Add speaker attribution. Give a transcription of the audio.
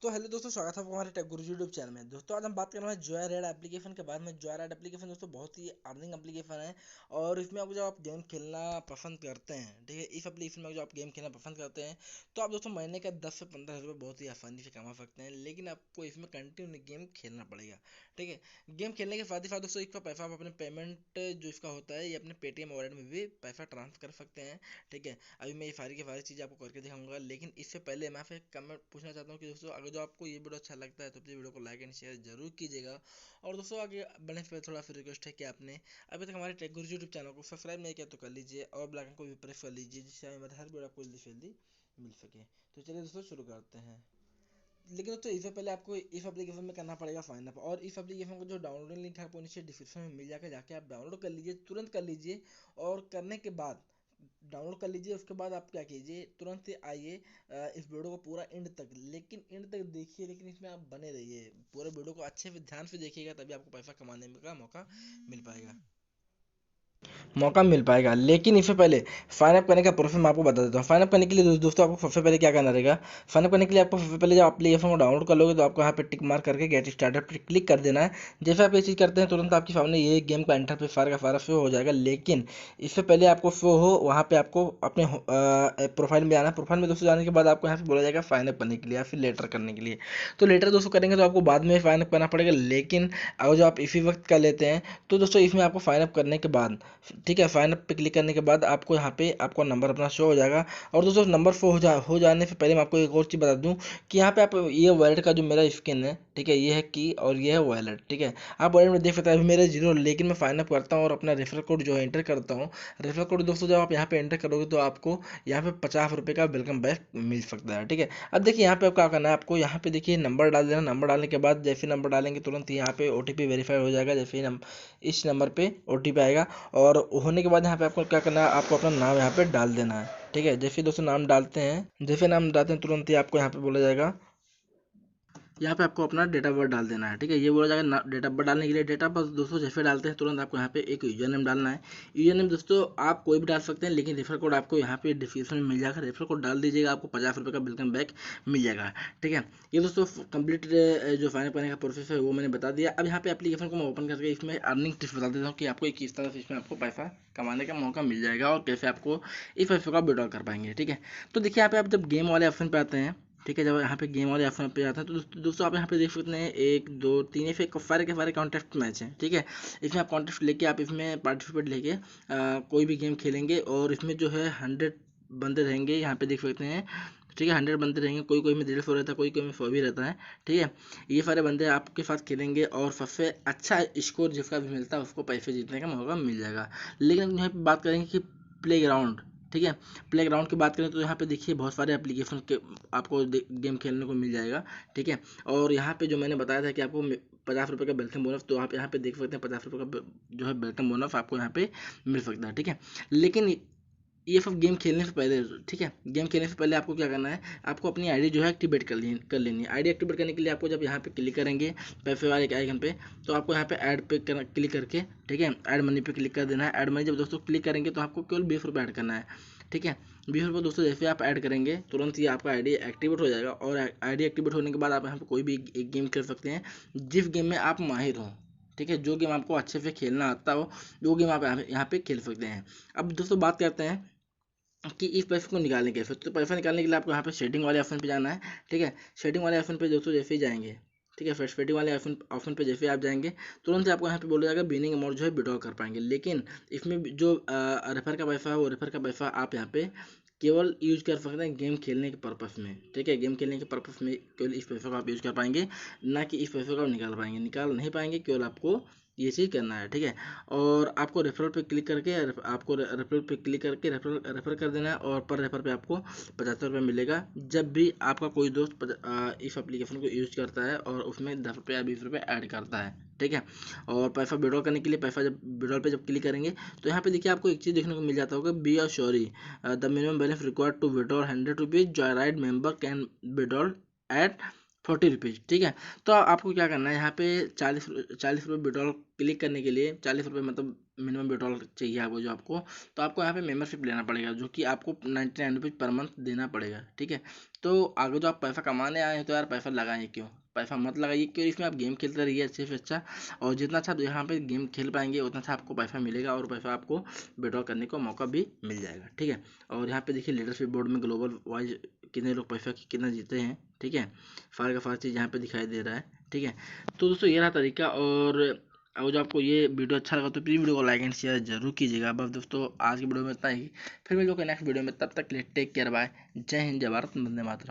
Speaker 1: तो हेलो दोस्तों, स्वागत है आपका हमारे टेक गुरु यूट्यूब चैनल में। दोस्तों आज हम बात कर रहे हैं जॉय राइड एप्लीकेशन के बारे में। जॉय राइड एप्लीकेशन दोस्तों बहुत ही अर्निंग एप्लीकेशन है, और इसमें आपको जब आप गेम खेलना पसंद करते हैं, ठीक है, इस एप्लीकेशन में जो आप गेम खेलना पसंद करते हैं तो आप दोस्तों महीने का 10 से 15 हज़ार रुपये बहुत ही आसानी से कमा सकते हैं। लेकिन आपको इसमें कंटिन्यू गेम खेलना पड़ेगा, ठीक है। गेम खेलने के साथ ही साथ दोस्तों इसका पैसा आप अपने पेमेंट जो इसका होता है, ये अपने पेटीएम वॉलेट में भी पैसा ट्रांसफर कर सकते हैं, ठीक है। अभी मैं ये सारी की सारी चीज़ आपको करके दिखाऊंगा, लेकिन इससे पहले मैं आपसे कमेंट पूछना चाहता हूँ कि दोस्तों अगर जो आपको ये वीडियो अच्छा लगता है तो प्लीज़ वीडियो को लाइक एंड शेयर जरूर कीजिएगा। और दोस्तों आगे बढ़ने से पहले थोड़ा सा रिक्वेस्ट है कि आपने अभी तक हमारे टेक गुरु यूट्यूब चैनल को सब्सक्राइब नहीं किया तो कर लीजिए, और बेल आइकन को भी प्रेस कर लीजिए, जिससे हमें हर वीडियो आपको जल्दी से जल्दी मिल सके। तो चलिए दोस्तों शुरू करते हैं। लेकिन दोस्तों इससे पहले आपको इस एप्लीकेशन में करना पड़ेगा साइन अप, और इस एप्लीकेशन को जो डाउनलोडिंग लिंक है आपको नीचे डिस्क्रिप्शन में मिल जाएगा, जाके आप डाउनलोड कर लीजिए, तुरंत कर लीजिए। और करने के बाद डाउनलोड कर लीजिए, उसके बाद आप क्या कीजिए, तुरंत से आइए इस वीडियो को पूरा एंड तक, लेकिन एंड तक देखिए, लेकिन इसमें आप बने रहिए, पूरे वीडियो को अच्छे से ध्यान से देखिएगा, तभी आपको पैसा कमाने का मौका मिल पाएगा। लेकिन इससे पहले साइन अप करने का प्रोसेस मैं आपको बता देता हूँ। साइन अप करने के लिए दोस्तों आपको सबसे पहले क्या करना रहेगा। साइन अप करने के लिए आपको सबसे पहले जब एप्लीकेशन को डाउनलोड कर लोगे तो आपको यहाँ पे टिक मार्क करके गेट स्टार्टेड पर क्लिक कर देना है। जैसे आप ये चीज़ करते हैं तुरंत आपके सामने ये गेम का इंटरफेस सारा का सारा शो हो जाएगा। लेकिन इससे पहले आपको शो हो, वहाँ पे आपको अपने प्रोफाइल में जाना है। प्रोफाइल में दोस्तों जाने के बाद आपको यहाँ पे बोला जाएगा साइन अप करने के लिए या फिर लेटर करने के लिए। तो लेटर दोस्तों करेंगे तो आपको बाद में साइन अप करना पड़ेगा, लेकिन अगर जो आप इसी वक्त कर लेते हैं तो दोस्तों इसमें आपको साइन अप करने के बाद, ठीक है, साइन अप पे क्लिक करने के बाद आपको यहाँ पे आपका नंबर अपना शो हो जाएगा। और दोस्तों नंबर शो हो जाने से पहले मैं आपको एक और चीज़ बता दूँ कि यहाँ पे आप ये वॉलेट का जो मेरा स्किन है, ठीक है, ये है की और ये है वॉलेट, ठीक है। आप वॉलेट में देख सकते हैं अभी मेरे जीरो, लेकिन मैं साइन अप करता हूँ और अपना रेफरल कोड जो है एंटर करता हूँ। रेफरल कोड दोस्तों जब आप यहाँ पे एंटर करोगे तो आपको यहाँ पे 50 रुपये का वेलकम बैक मिल सकता है, ठीक है। अब देखिए यहाँ पे आप क्या करना है, आपको यहाँ पे देखिए नंबर डाल देना। नंबर डालने के बाद जैसे नंबर डालेंगे तुरंत ही यहाँ पे ओटीपी वेरीफाई हो जाएगा। जैसे ही इस नंबर पे ओटीपी आएगा, और होने के बाद यहाँ पे आपको क्या करना है, आपको अपना नाम यहाँ पे डाल देना है, ठीक है। जैसे दोस्तों नाम डालते हैं, जैसे नाम डालते हैं तुरंत ही आपको यहाँ पे बोला जाएगा, यहाँ पे आपको अपना डेट ऑफ बर्थ डाल देना है, ठीक है। ये बोला जाएगा डेट ऑफ बर्थ डालने के लिए। डेट ऑफ बर्थ दोस्तों जैसे डालते हैं तुरंत आपको यहाँ पे एक यूजर नेम डालना है। यूजर नेम दोस्तों आप कोई भी डाल सकते हैं, लेकिन रेफर कोड आपको यहाँ पे डिस्क्रिप्शन में मिल जाएगा। रेफर कोड डाल दीजिएगा, आपको 50 रुपये का वेलकम बैक मिल जाएगा, ठीक है। ये दोस्तों कंप्लीट जो फाइनल करने का प्रोसेस है वो मैंने बता दिया। अब यहाँ पे एप्लीकेशन को मैं ओपन करके इसमें अर्निंग टिप्स बता देता हूँ कि आपको किस तरह से इसमें आपको पैसा कमाने का मौका मिल जाएगा और कैसे आपको इस पैसे का विड्रॉल कर पाएंगे, ठीक है। तो देखिए यहाँ पे आप जब गेम वाले ऑप्शन पे आते हैं, ठीक है, जब यहाँ पे गेम वाले ऑप्शन पे आता है तो दोस्तों आप यहाँ पे देख सकते हैं 1 2 3 ऐसे सारे के सारे कॉन्टेस्ट मैच हैं, ठीक है। इसमें आप कॉन्टेस्ट लेके आप इसमें पार्टिसिपेट लेके कोई भी गेम खेलेंगे, और इसमें जो है 100 बंदे रहेंगे, यहाँ पे देख सकते हैं, ठीक है। 100 बंदे रहेंगे, कोई कोई में 150 रहता है, कोई कोई में 100 भी रहता है, ठीक है। ये सारे बंदे आपके साथ खेलेंगे, और सबसे अच्छा स्कोर जिसका भी मिलता है उसको पैसे जीतने का मौका मिल जाएगा। लेकिन यहाँ पे बात करेंगे कि प्ले ग्राउंड, ठीक है, प्ले ग्राउंड की बात करें तो यहाँ पे देखिए बहुत सारे एप्लीकेशन के आपको गेम खेलने को मिल जाएगा, ठीक है। और यहाँ पे जो मैंने बताया था कि आपको 50 रुपये का वेलकम बोनस, तो आप यहाँ पे देख सकते हैं 50 रुपये का जो है वेलकम बोनस आपको यहाँ पे मिल सकता है, ठीक है। लेकिन ये सब गेम खेलने से पहले, ठीक है, गेम खेलने से पहले आपको क्या करना है, आपको अपनी आईडी जो है एक्टिवेट कर लेनी है। आईडी एक्टिवेट करने के लिए आपको जब यहाँ पे क्लिक करेंगे पैसे वाले के आइकन पे, तो आपको यहाँ पे ऐड पे क्लिक करके, ठीक है, ऐड मनी पे क्लिक कर देना है। ऐड मनी जब दोस्तों क्लिक करेंगे तो आपको केवल 20 रुपये ऐड करना है, ठीक है। 20 रुपये दोस्तों जैसे आप ऐड करेंगे तुरंत ही आपका आईडी एक्टिवेट हो जाएगा, और आईडी एक्टिवेट होने के बाद आप यहाँ पे कोई भी एक गेम खेल सकते हैं जिस गेम में आप माहिर हों, ठीक है। जो गेम आपको अच्छे से खेलना आता हो वो गेम आप यहाँ पे खेल सकते हैं। अब दोस्तों बात करते हैं कि इस पैसे को निकालने कैसे। तो पैसा निकालने के लिए आपको यहाँ पे शेडिंग वाले ऑप्शन पे जाना है, ठीक है। शेडिंग वाले ऑप्शन पे दोस्तों जैसे ही जाएंगे, ठीक है, फर्स्ट शेडिंग वाले ऑप्शन पे जैसे आप जाएंगे तुरंत ही आपको यहाँ पे बोला जाएगा बिनिंग अमाउंट जो है विड्रॉ कर पाएंगे। लेकिन इसमें जो रेफर का पैसा है वो रेफर का पैसा आप यहाँ पे केवल यूज कर सकते हैं गेम खेलने के पर्पस में, ठीक है। गेम खेलने के पर्पस में केवल इस पैसे को आप यूज कर पाएंगे, ना कि इस पैसे को आप निकाल पाएंगे, निकाल नहीं पाएंगे। केवल आपको ये चीज़ करना है, ठीक है। और आपको रेफरल पे क्लिक करके आपको रेफरल पे क्लिक करके रेफर कर देना है, और पर रेफर पे आपको 75 रुपये मिलेगा जब भी आपका कोई दोस्त इस एप्लीकेशन को यूज करता है और उसमें 10 रुपये या 20 रुपये ऐड करता है, ठीक है। और पैसा विड्रॉ करने के लिए पैसा जब विड्रॉल पे जब क्लिक करेंगे तो यहाँ पे देखिए आपको एक चीज़ देखने को मिल जाता होगा, बी आर श्योरी the minimum balance required to withdrawal 100 rupees, joy ride member can withdrawal at ₹40। ठीक है। तो आपको क्या करना है, यहाँ पे 40 रुपये विड्रॉल क्लिक करने के लिए 40 रुपये मतलब मिनिमम विड्रॉल चाहिए आपको, जो आपको, तो आपको यहाँ पे मेंबरशिप लेना पड़ेगा, जो कि आपको 99 रुपीज़ पर मंथ देना पड़ेगा। ठीक है। तो आगे जो आप पैसा कमाने आए हैं तो यार पैसा लगाएं क्यों, पैसा मत लगाइए क्यों, इसमें आप गेम खेलते रहिए अच्छे से अच्छा, और जितना अच्छा आप यहाँ पे गेम खेल पाएंगे उतना अच्छा आपको पैसा मिलेगा, और पैसा आपको विड्रॉ करने का मौका भी मिल जाएगा। ठीक है। और यहाँ पे देखिए लीडरशिप बोर्ड में ग्लोबल वाइज कितने लोग पैसा कितना जीते हैं। ठीक है। फार का फार चीज़ यहाँ पे दिखाई दे रहा है। ठीक है। तो दोस्तों ये रहा तरीका, और जो आपको ये वीडियो अच्छा लगा तो प्लीज़ वीडियो को लाइक एंड शेयर जरूर कीजिएगा। बस दोस्तों आज की वीडियो में इतना ही, फिर मिलूंगा नेक्स्ट वीडियो में, तब तक के लिए टेक केयर, बाय, जय हिंद, जय भारत, वंदे मातरम।